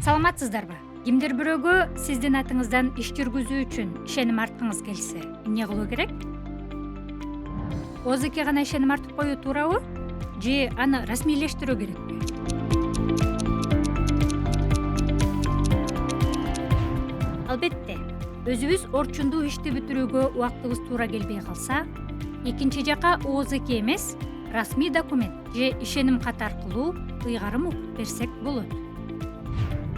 Саламатсыздарбы? Кимдир бирөөгө сиздин атыңыздан иш жүргүзүү үчүн ишеним арткыңыз келсе, эмне кылуу керек? Ооздуке гана ишеним артып коюу туурабы? Же аны расмийлештирүү керекпи? Албетте, өзүбүз орчундуу ишти бүтүрүүгө убактыбыз туура келбей калса, экинчи жака ооздуке эмес, расмий документ же ишеним кат аркылуу ыйгарым укук берсек болот.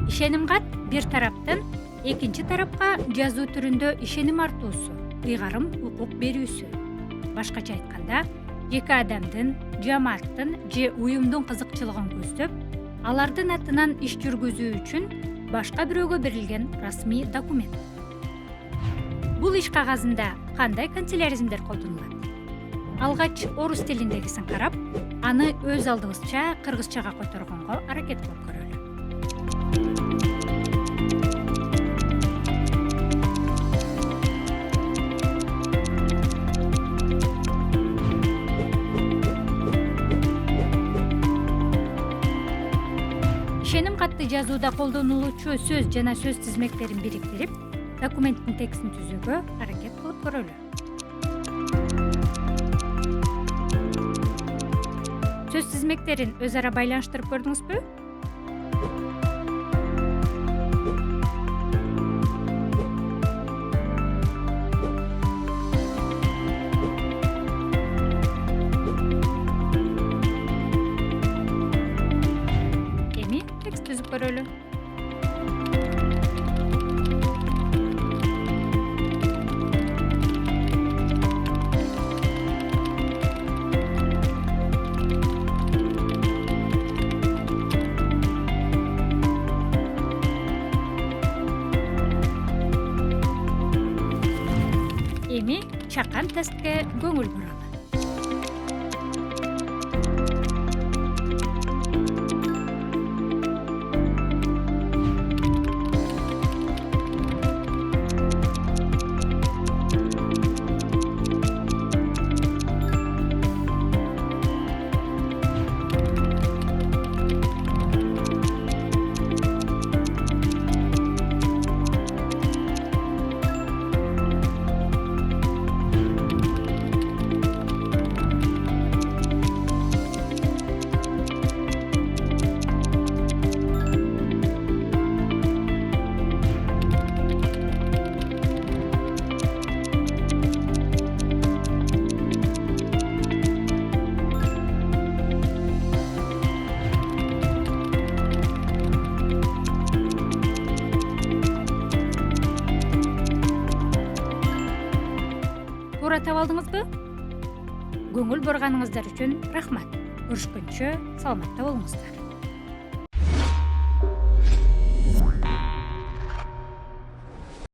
Ишеним кат бир тараптын экинчи тарапка жазуу түрүндө ишеним артуусу, ыйгарым укук берүүсү. Башкача айтканда, эки адамдын, жамааттын же уюмдун кызыкчылыгын көздөп, алардын атынан иш жүргүзүү үчүн башка бирөөгө берилген расмий документ. Бул иш кагазында кандай канцеляризмдер колдонулат? Алгач орус тилиндегисин карап, аны өз алдыбызча кыргызчага которгонго аракет кылып көрөлү. Ишеним катты жазууда колдонулуучу сөз жана сөз тизмектерин бириктирип, документтин текстин түзүүгө аракет кылып көрөлү. Сөз тизмектерин өз ара байланыштырып көрдүңүзбү? Эми текст түзүп көрөлү. Эми чакан тестке көңүл буралы. Туура таап алдыңызбы? Көңүл бурганыңыздар үчүн рахмат. Көрүшкөнчө саламатта болуңуздар.